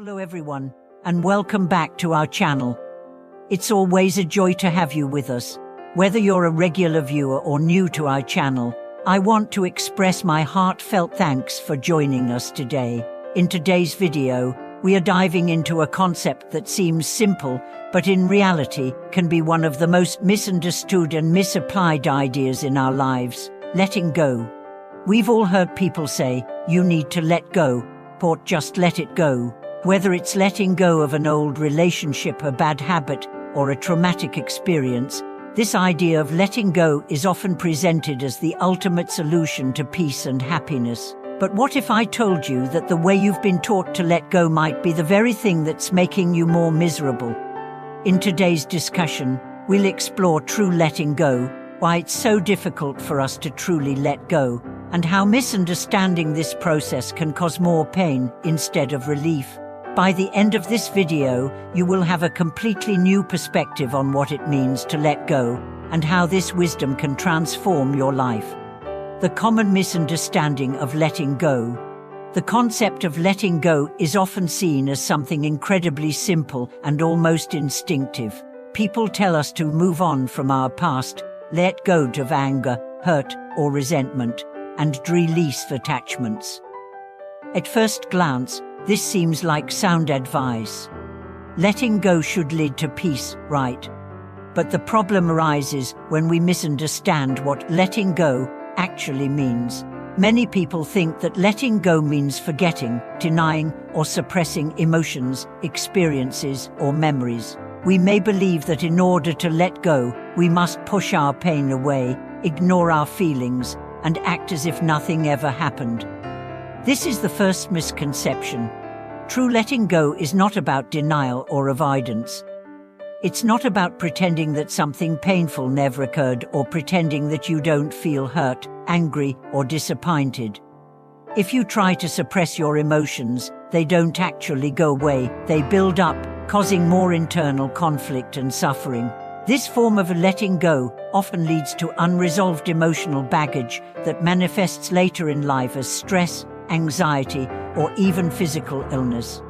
Hello everyone, and welcome back to our channel. It's always a joy to have you with us. Whether you're a regular viewer or new to our channel, I want to express my heartfelt thanks for joining us today. In today's video, we are diving into a concept that seems simple, but in reality can be one of the most misunderstood and misapplied ideas in our lives: letting go. We've all heard people say, "You need to let go," or "just let it go." Whether it's letting go of an old relationship, a bad habit, or a traumatic experience, this idea of letting go is often presented as the ultimate solution to peace and happiness. But what if I told you that the way you've been taught to let go might be the very thing that's making you more miserable? In today's discussion, we'll explore true letting go, why it's so difficult for us to truly let go, and how misunderstanding this process can cause more pain instead of relief. By the end of this video, you will have a completely new perspective on what it means to let go and how this wisdom can transform your life. The common misunderstanding of letting go. The concept of letting go is often seen as something incredibly simple and almost instinctive. People tell us to move on from our past, let go of anger, hurt, or resentment, and release attachments. At first glance, this seems like sound advice. Letting go should lead to peace, right? But the problem arises when we misunderstand what letting go actually means. Many people think that letting go means forgetting, denying, or suppressing emotions, experiences, or memories. We may believe that in order to let go, we must push our pain away, ignore our feelings, and act as if nothing ever happened. This is the first misconception. True letting go is not about denial or avoidance. It's not about pretending that something painful never occurred or pretending that you don't feel hurt, angry, or disappointed. If you try to suppress your emotions, they don't actually go away, they build up, causing more internal conflict and suffering. This form of letting go often leads to unresolved emotional baggage that manifests later in life as stress, anxiety, or even physical illness.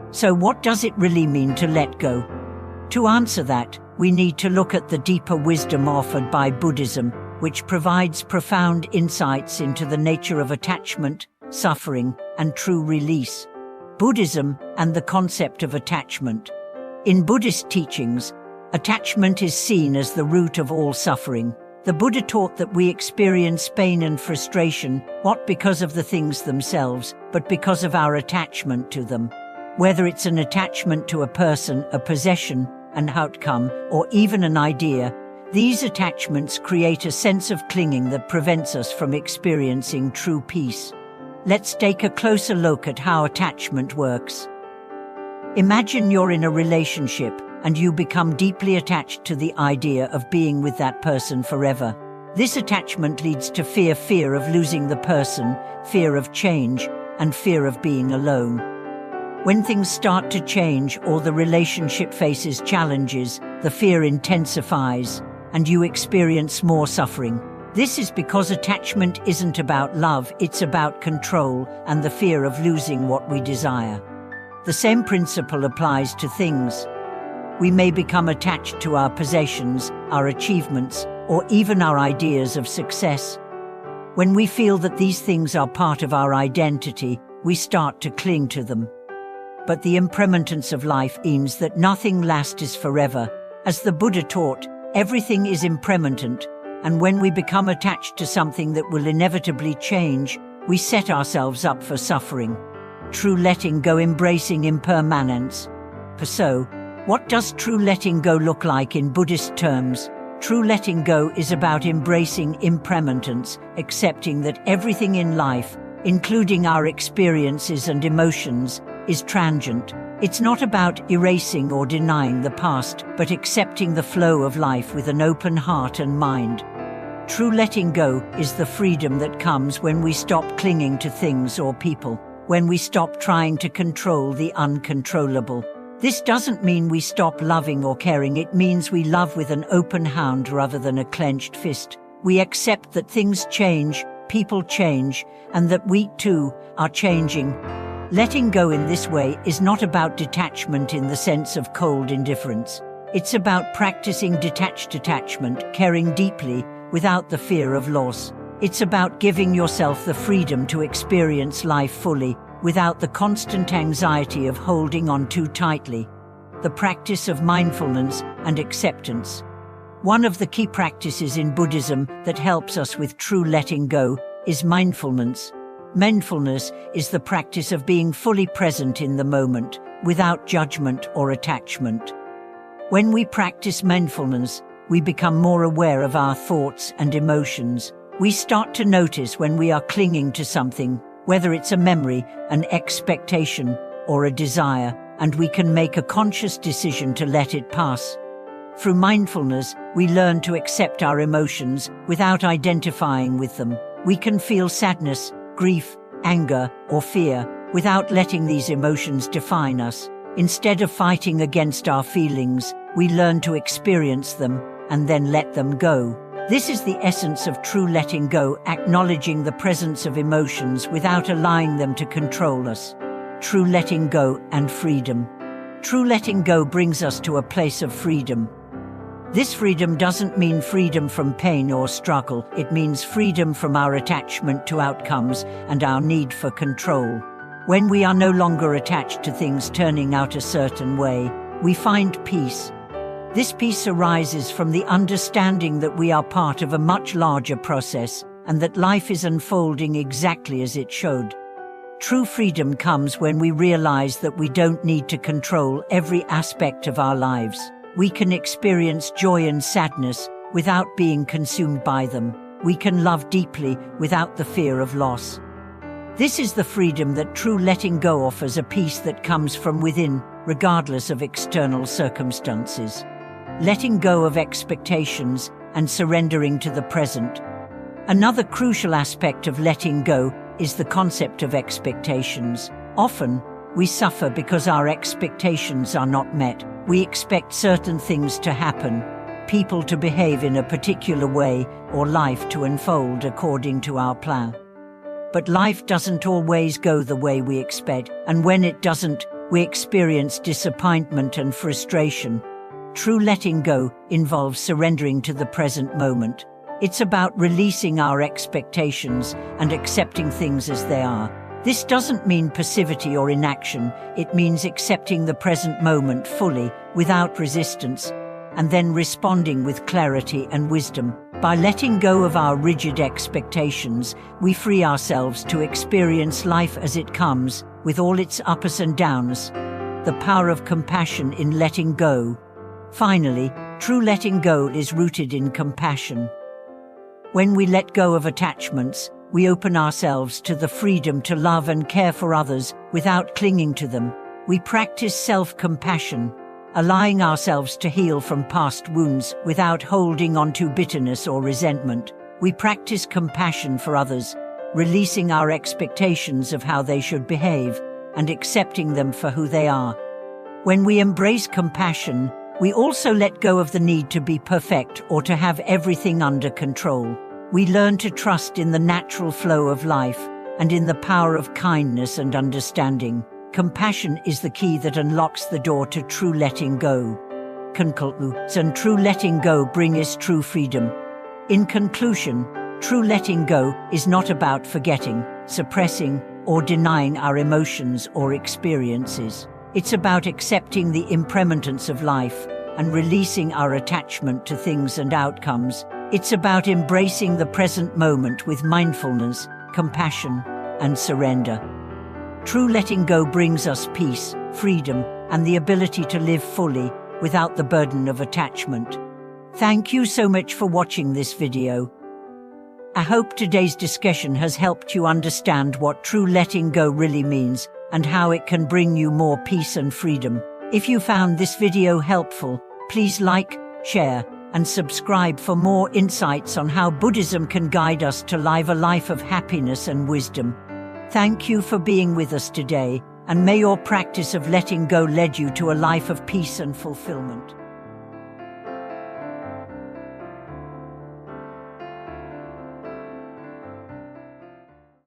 So what does it really mean to let go? To answer that, we need to look at the deeper wisdom offered by Buddhism, which provides profound insights into the nature of attachment, suffering, and true release. Buddhism and the concept of attachment. In Buddhist teachings, attachment is seen as the root of all suffering. The Buddha taught that we experience pain and frustration not because of the things themselves, but because of our attachment to them. Whether it's an attachment to a person, a possession, an outcome, or even an idea, these attachments create a sense of clinging that prevents us from experiencing true peace. Let's take a closer look at how attachment works. Imagine you're in a relationship and you become deeply attached to the idea of being with that person forever. This attachment leads to fear of losing the person, fear of change, and fear of being alone. When things start to change or the relationship faces challenges, the fear intensifies, and you experience more suffering. This is because attachment isn't about love, it's about control and the fear of losing what we desire. The same principle applies to things. We may become attached to our possessions, our achievements, or even our ideas of success. When we feel that these things are part of our identity, we start to cling to them. But the impermanence of life means that nothing lasts forever. As the Buddha taught, everything is impermanent, and when we become attached to something that will inevitably change, we set ourselves up for suffering. True letting go, embracing impermanence. So, what does true letting go look like in Buddhist terms? True letting go is about embracing impermanence, accepting that everything in life, including our experiences and emotions, is transient. It's not about erasing or denying the past, but accepting the flow of life with an open heart and mind. True letting go is the freedom that comes when we stop clinging to things or people, when we stop trying to control the uncontrollable. This doesn't mean we stop loving or caring, it means we love with an open hand rather than a clenched fist. We accept that things change, people change, and that we too are changing. Letting go in this way is not about detachment in the sense of cold indifference. It's about practicing detached attachment, caring deeply, without the fear of loss. It's about giving yourself the freedom to experience life fully, without the constant anxiety of holding on too tightly. The practice of mindfulness and acceptance. One of the key practices in Buddhism that helps us with true letting go is mindfulness. Mindfulness is the practice of being fully present in the moment, without judgment or attachment. When we practice mindfulness, we become more aware of our thoughts and emotions. We start to notice when we are clinging to something, whether it's a memory, an expectation, or a desire, and we can make a conscious decision to let it pass. Through mindfulness, we learn to accept our emotions without identifying with them. We can feel sadness, grief, anger, or fear without letting these emotions define us. Instead of fighting against our feelings, we learn to experience them and then let them go. This is the essence of true letting go, acknowledging the presence of emotions without allowing them to control us. True letting go and freedom. True letting go brings us to a place of freedom. This freedom doesn't mean freedom from pain or struggle. It means freedom from our attachment to outcomes and our need for control. When we are no longer attached to things turning out a certain way, we find peace. This peace arises from the understanding that we are part of a much larger process and that life is unfolding exactly as it should. True freedom comes when we realize that we don't need to control every aspect of our lives. We can experience joy and sadness without being consumed by them. We can love deeply without the fear of loss. This is the freedom that true letting go offers, a peace that comes from within, regardless of external circumstances. Letting go of expectations and surrendering to the present. Another crucial aspect of letting go is the concept of expectations. Often, we suffer because our expectations are not met. We expect certain things to happen, people to behave in a particular way, or life to unfold according to our plan. But life doesn't always go the way we expect, and when it doesn't, we experience disappointment and frustration. True letting go involves surrendering to the present moment. It's about releasing our expectations and accepting things as they are. This doesn't mean passivity or inaction. It means accepting the present moment fully, without resistance, and then responding with clarity and wisdom. By letting go of our rigid expectations, we free ourselves to experience life as it comes, with all its ups and downs. The power of compassion in letting go. Finally, true letting go is rooted in compassion. When we let go of attachments, we open ourselves to the freedom to love and care for others without clinging to them. We practice self-compassion, allowing ourselves to heal from past wounds without holding on to bitterness or resentment. We practice compassion for others, releasing our expectations of how they should behave and accepting them for who they are. When we embrace compassion, we also let go of the need to be perfect or to have everything under control. We learn to trust in the natural flow of life and in the power of kindness and understanding. Compassion is the key that unlocks the door to true letting go. And true letting go brings true freedom. In conclusion, true letting go is not about forgetting, suppressing, or denying our emotions or experiences. It's about accepting the impermanence of life and releasing our attachment to things and outcomes. It's about embracing the present moment with mindfulness, compassion, and surrender. True letting go brings us peace, freedom, and the ability to live fully without the burden of attachment. Thank you so much for watching this video. I hope today's discussion has helped you understand what true letting go really means and how it can bring you more peace and freedom. If you found this video helpful, please like, share, and subscribe for more insights on how Buddhism can guide us to live a life of happiness and wisdom. Thank you for being with us today, and may your practice of letting go lead you to a life of peace and fulfillment.